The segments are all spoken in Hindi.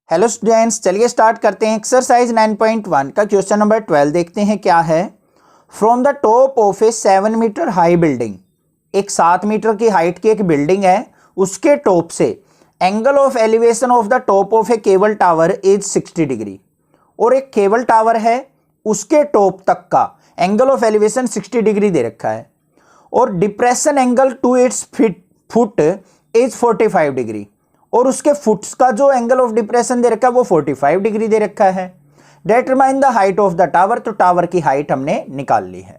हेलो स्टूडेंट्स, चलिए स्टार्ट करते हैं। एक्सरसाइज 9.1 का क्वेश्चन नंबर 12 देखते हैं क्या है। From the top of a 7 metre high building, एक 7 मीटर की हाइट की एक बिल्डिंग है, उसके टॉप से angle of elevation of the top of a cable tower is 60 degree. और एक केबल टावर है, उसके टॉप तक का एंगल ऑफ एलिवेशन 60 डिग्री दे रखा है और depression angle to its foot is 45 degree और उसके फुट्स का जो एंगल ऑफ डिप्रेशन दे रखा है वो 45 डिग्री दे रखा है। Determine the height of the tower, तो टावर की हाइट हमने निकाल ली है।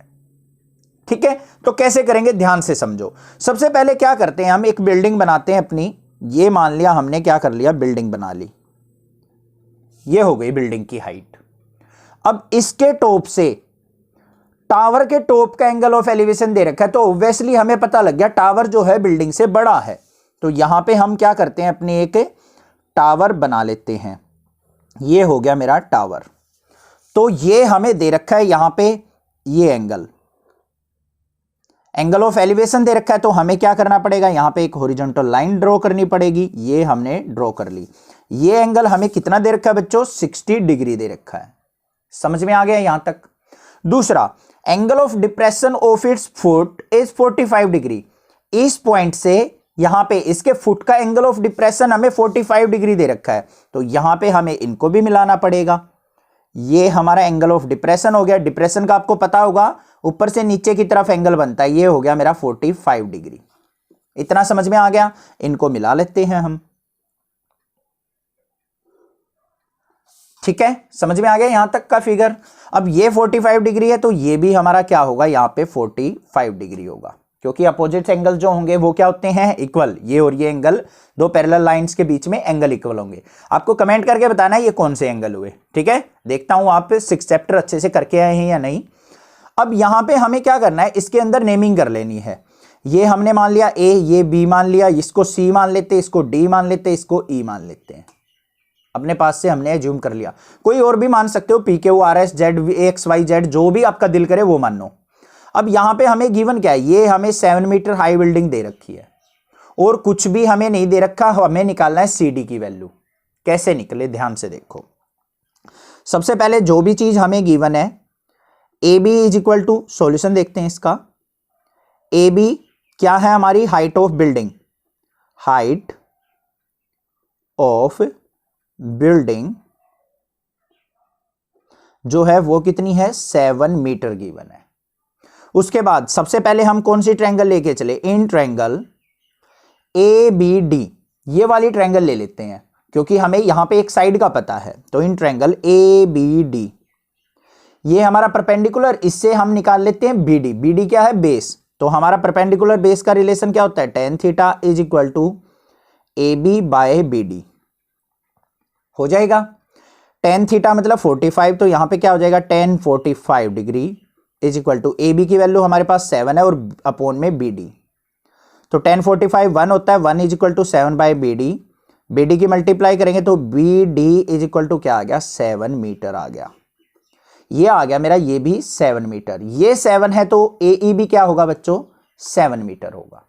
ठीक है, तो कैसे करेंगे ध्यान से समझो। सबसे पहले क्या करते हैं, हम एक बिल्डिंग बनाते हैं अपनी। ये मान लिया हमने क्या कर लिया, बिल्डिंग बना ली। ये हो गई बिल्डिंग की हाइट। अब इसके टॉप से टावर के टॉप का एंगल ऑफ एलिवेशन दे रखा है, तो ऑब्वियसली हमें पता लग गया टावर जो है बिल्डिंग से बड़ा है। तो यहां पे हम क्या करते हैं, अपनी एक टावर बना लेते हैं। ये हो गया मेरा टावर। तो ये हमें दे रखा है यहां पे, ये एंगल ऑफ एलिवेशन दे रखा है। तो हमें क्या करना पड़ेगा, यहां पे एक हॉरिजॉन्टल लाइन ड्रॉ करनी पड़ेगी। ये हमने ड्रॉ कर ली। ये एंगल हमें कितना दे रखा है बच्चों, 60 डिग्री दे रखा है। समझ में आ गया यहां तक। दूसरा, angle of depression of its foot is 45 degree. इस पॉइंट से यहां पे इसके फुट का एंगल ऑफ डिप्रेशन हमें 45 डिग्री दे रखा है, तो यहां पे हमें इनको भी मिलाना पड़ेगा। ये हमारा एंगल ऑफ डिप्रेशन हो गया। डिप्रेशन का आपको पता होगा, ऊपर से नीचे की तरफ एंगल बनता है। ये हो गया मेरा 45 डिग्री। इतना समझ में आ गया। इनको मिला लेते हैं हम। ठीक है, समझ में आ गया यहां तक का फिगर। अब ये 45 डिग्री है, तो ये भी हमारा क्या होगा, यहां पे 45 डिग्री होगा, क्योंकि अपोजिट एंगल जो होंगे वो क्या होते हैं, इक्वल। ये और ये एंगल, दो पैरेलल लाइंस के बीच में एंगल इक्वल होंगे। आपको कमेंट करके बताना ये कौन से एंगल हुए। ठीक है, देखता हूं आप 6 चैप्टर अच्छे से करके आए हैं या नहीं। अब यहां पे हमें क्या करना है, इसके अंदर नेमिंग कर लेनी है। ये हमने मान लिया ए, ये बी मान लिया, इसको सी मान लेते, इसको डी मान लेते, इसको ई मान लेते हैं। अपने पास से हमने एज्यूम कर लिया। कोई और भी मान सकते हो, P Q R S Z X Y Z, जो भी आपका दिल करे वो मानो। अब यहां पे हमें गिवन क्या है, ये हमें 7 मीटर हाई बिल्डिंग दे रखी है और कुछ भी हमें नहीं दे रखा। हमें निकालना है सीडी की वैल्यू। कैसे निकले, ध्यान से देखो। सबसे पहले जो भी चीज हमें गिवन है, A B is equal to, solution देखते हैं इसका। ए बी क्या है, हमारी height of building. Height of building जो है वो कितनी है, 7 मीटर गिवन है। उसके बाद सबसे पहले हम कौन सी ट्रायंगल लेके चले, in triangle A B D, ये वाली ट्रायंगल ले लेते हैं, क्योंकि हमें यहां पे एक साइड का पता है। तो in triangle A B D, ये हमारा परपेंडिकुलर, इससे हम निकाल लेते हैं बी डी। बी डी क्या है, बेस। तो हमारा परपेंडिकुलर बेस का रिलेशन क्या होता है, tan theta is equal to A B by B D हो जाएगा। tan थीटा मतलब 45, तो यहां पे क्या हो जाएगा, tan 45 degree is equal to A B की वैल्यू हमारे पास 7 है और अपॉन में बी डी। तो tan 45 1 होता है, 1 is equal to 7 by B D. B D की मल्टीप्लाई करेंगे तो B D is equal to क्या आ गया, 7 मीटर आ गया। ये आ गया मेरा, ये भी 7 मीटर। ये 7 है तो ए ई भी क्या होगा बच्चों, 7 मीटर होगा।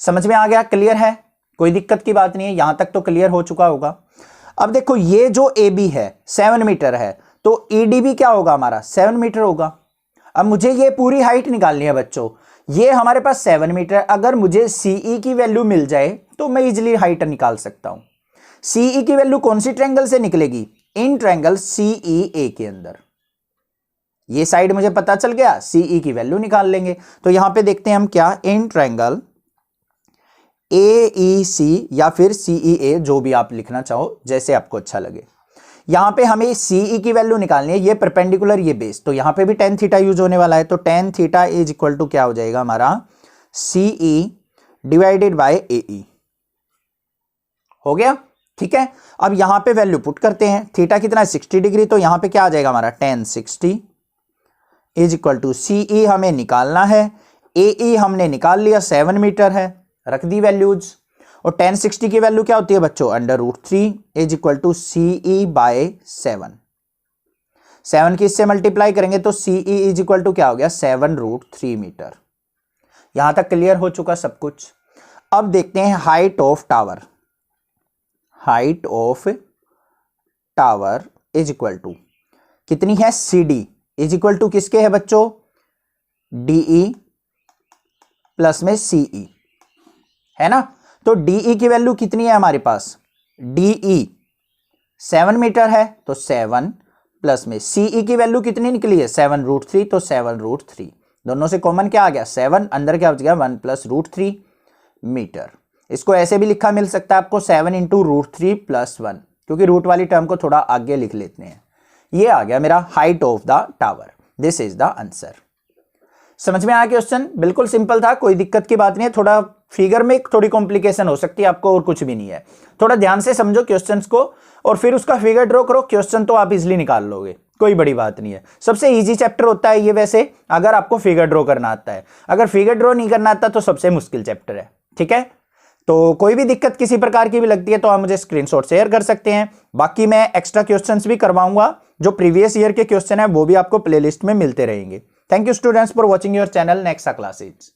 समझ में आ गया, क्लियर है, कोई दिक्कत की बात नहीं है। यहां तक तो क्लियर हो चुका होगा। अब देखो, ये जो ए बी है 7 मीटर है, तो ई डी भी क्या होगा हमारा, 7 मीटर होगा। अब मुझे ये पूरी हाइट निकालनी है बच्चों। ये हमारे पास 7 मीटर, अगर मुझे सीई की वैल्यू मिल जाए तो मैं इजिली हाइट निकाल सकता हूं। सीई की वैल्यू कौन सी ट्रायंगल से निकलेगी, इन ट्रायंगल सीई ए के अंदर। ये साइड मुझे पता चल गया, सीई की वैल्यू निकाल लेंगे। तो यहां पे देखते हैं हम क्या, इन ट्रायंगल ए ई सी या फिर सीई ए, जो भी आप लिखना चाहो, जैसे आपको अच्छा लगे। यहां पे हमें सीई की वैल्यू निकालनी है। ये परपेंडिकुलर, ये बेस, तो यहां पे भी tan थीटा यूज होने वाला है। तो tan theta is equal to क्या हो जाएगा हमारा, CE divided by A E हो गया। ठीक है, अब यहां पे वैल्यू पुट करते हैं। थीटा कितना है, 60 डिग्री, तो यहां पे क्या आ जाएगा हमारा, tan 60 is equal to CE हमें निकालना है। ए ई हमने निकाल लिया, 7 मीटर है, रख दी वैल्यूज। और tan 60 की वैल्यू क्या होती है बच्चों, √3 is equal to CE by 7। 7 की इससे मल्टीप्लाई करेंगे तो सीई इज इक्वल टू क्या हो गया, 7√3 मीटर। यहां तक क्लियर हो चुका सब कुछ। अब देखते हैं height of tower. Height of tower is equal to कितनी है, C D is equal to किसके है बच्चों, डीई प्लस में सीई, है ना। तो डीई की वैल्यू कितनी है हमारे पास, डीई 7 मीटर है तो 7 प्लस में सीई की वैल्यू कितनी निकली है 7√3, तो 7√3 दोनों से कॉमन क्या आ गया 7, अंदर क्या बच गया 1 + √3 मीटर। इसको ऐसे भी लिखा मिल सकता है आपको 7 × √3 + 1, क्योंकि रूट वाली टर्म को थोड़ा आगे लिख लेते हैं। ये आ गया मेरा height of the tower. This is the answer. समझ में आया क्वेश्चन, बिल्कुल सिंपल था, कोई दिक्कत की बात नहीं है। थोड़ा फिगर में थोड़ी कॉम्प्लिकेशन हो सकती है आपको, और कुछ भी नहीं है। थोड़ा ध्यान से समझो क्वेश्चंस को और फिर उसका फिगर ड्रॉ करो, क्वेश्चन तो आप इजीली निकाल लोगे, कोई बड़ी बात नहीं है। सबसे इजी चैप्टर होता है ये वैसे, अगर आपको फिगर ड्रॉ करना आता है। अगर फिगर ड्रॉ नहीं करना आता तो सबसे मुश्किल चैप्टर है, ठीक है। तो कोई भी दिक्कत किसी प्रकार की भी लगती है तो आप मुझे स्क्रीनशॉट शेयर कर सकते हैं। बाकी मैं एक्स्ट्रा क्वेश्चंस भी करवाऊंगा, जो प्रीवियस ईयर के क्वेश्चन है वो भी आपको प्लेलिस्ट में मिलते रहेंगे। Thank you students for watching your channel Nexa classes.